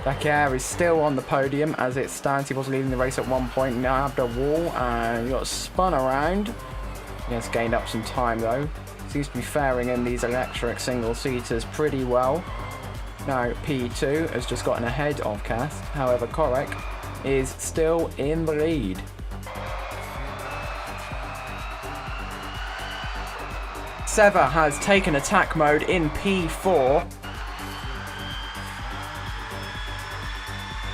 Dakar is still on the podium as it stands. He was leading the race at one point, nabbed a wall and got spun around. He has gained up some time though. Seems to be faring in these electric single-seaters pretty well. Now P2 has just gotten ahead of Kath. However, Korek is still in the lead. Seva has taken attack mode in P4.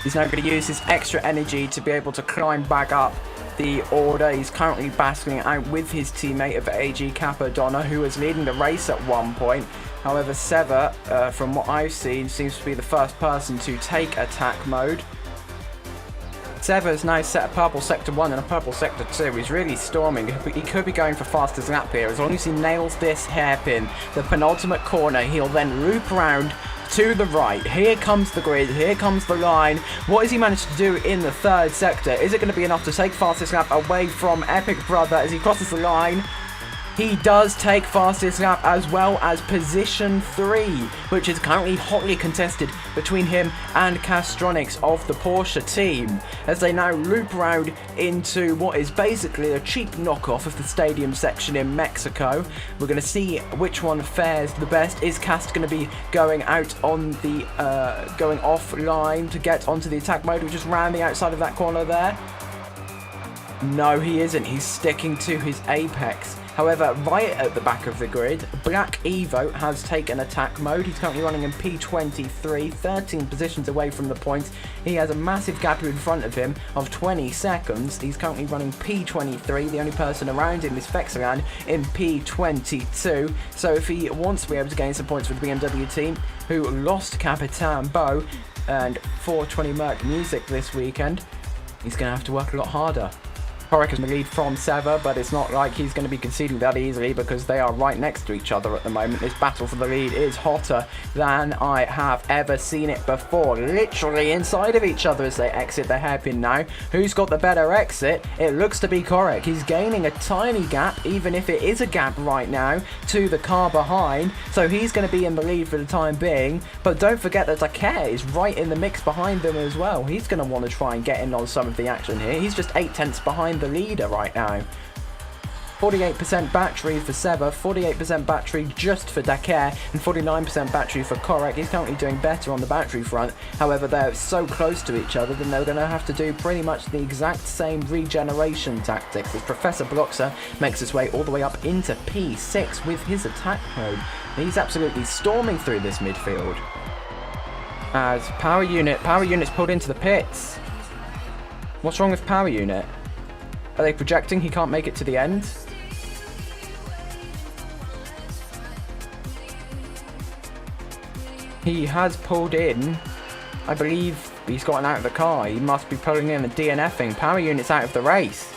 He's now going to use his extra energy to be able to climb back up the order. He's currently battling out with his teammate of AG Capadonna, who was leading the race at one point. However, Seva, from what I've seen, seems to be the first person to take attack mode. Seva has now set a purple sector 1 and a purple sector 2. He's really storming. He could be going for fastest lap here. As long as he nails this hairpin, the penultimate corner, he'll then loop around to the right. Here comes the grid. Here comes the line. What has he managed to do in the third sector? Is it going to be enough to take fastest lap away from ePRIX Brother as he crosses the line? He does take fastest lap as well as position 3, which is currently hotly contested between him and Castronics of the Porsche team, as they now loop around into what is basically a cheap knockoff of the stadium section in Mexico. We're going to see which one fares the best. Is Cast going to be going out on the going offline to get onto the attack mode, which is round the outside of that corner there? No, he isn't. He's sticking to his apex. However, right at the back of the grid, Black Evo has taken attack mode. He's currently running in P23, 13 positions away from the points. He has a massive gap in front of him of 20 seconds. He's currently running P23. The only person around him is Fexeland in P22. So if he wants to be able to gain some points for the BMW team, who lost Capitan Bo and 420 Merc Music this weekend, he's going to have to work a lot harder. Korek is in the lead from Seva, but it's not like he's going to be conceding that easily because they are right next to each other at the moment. This battle for the lead is hotter than I have ever seen it before. Literally inside of each other as they exit the hairpin now. Who's got the better exit? It looks to be Korek. He's gaining a tiny gap, even if it is a gap right now, to the car behind. So he's going to be in the lead for the time being. But don't forget that Dakar is right in the mix behind them as well. He's going to want to try and get in on some of the action here. He's just 8/10 behind the leader right now. 48% battery for Seva, 48% battery just for Dakar, and 49% battery for Korek. He's currently doing better on the battery front. However, they're so close to each other, then they're going to have to do pretty much the exact same regeneration tactics as Professor Bloxer makes his way all the way up into P6 with his attack mode. He's absolutely storming through this midfield. As Power Unit's pulled into the pits. What's wrong with Power Unit? Are they projecting he can't make it to the end? He has pulled in. I believe he's gotten out of the car. He must be pulling in and DNFing. Power Unit's out of the race.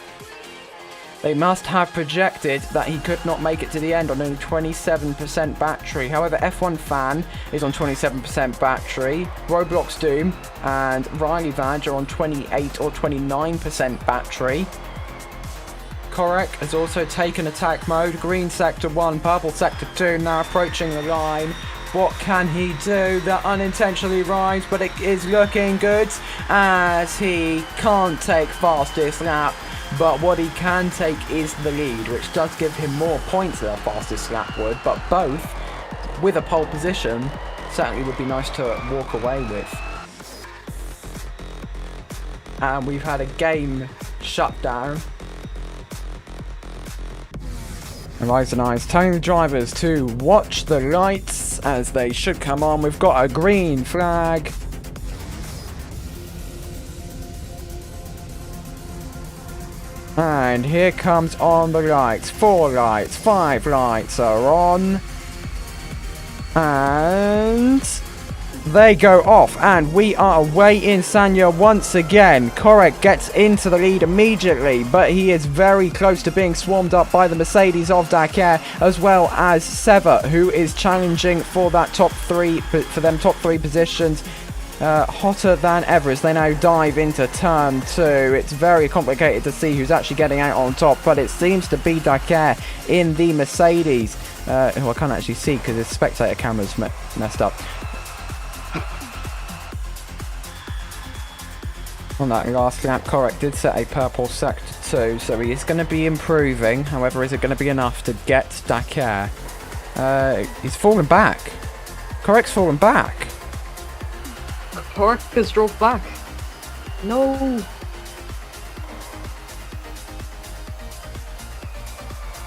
They must have projected that he could not make it to the end on only 27% battery. However, F1 Fan is on 27% battery. Roblox Doom and Riley Vange are on 28 or 29% battery. Korek has also taken attack mode. Green sector 1, purple sector 2, now approaching the line. What can he do? That unintentionally rhymes, but it is looking good as he can't take fastest lap. But what he can take is the lead, which does give him more points than the fastest lap would. But both, with a pole position, certainly would be nice to walk away with. And we've had a game shut down. Horizon Eyes telling the drivers to watch the lights as they should come on. We've got a green flag. And here comes on the lights. 4 lights, 5 lights are on. And they go off, and we are away in Sanya once again. Korek gets into the lead immediately, but he is very close to being swarmed up by the Mercedes of Dakar, as well as Seva, who is challenging for that top 3 positions. Hotter than ever as they now dive into turn 2. It's very complicated to see who's actually getting out on top, but it seems to be Dakar in the Mercedes, who I can't actually see because his spectator camera's messed up. On that last lap, Correct did set a purple sector 2, so he is going to be improving. However, is it going to be enough to get Dakar? He's fallen back. Correct's fallen back. Correct has drove back. No.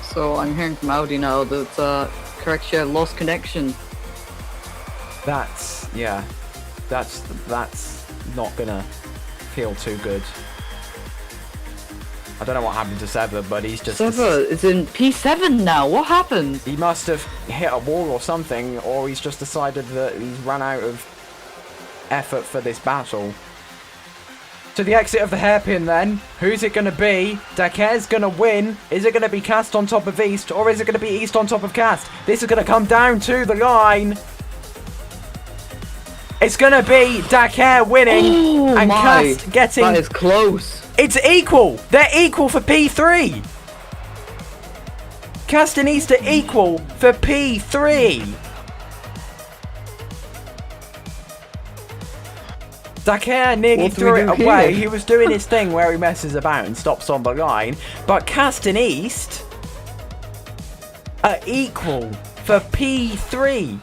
So I'm hearing from Audi now that Correct share lost connection. That's not gonna feel too good. I don't know what happened to Seba, but he's just... Seba is in P7 now. What happened? He must have hit a wall or something, or he's just decided that he's run out of effort for this battle. To the exit of the hairpin then. Who's it going to be? Dakar's going to win. Is it going to be Cast on top of East, or is it going to be East on top of Cast? This is going to come down to the line. It's going to be Dakar winning and Cast getting... That is close. It's equal. They're equal for P3. Cast and East are equal for P3. Dakar nearly threw it away. He was doing his thing where he messes about and stops on the line. But Cast and East are equal for P3.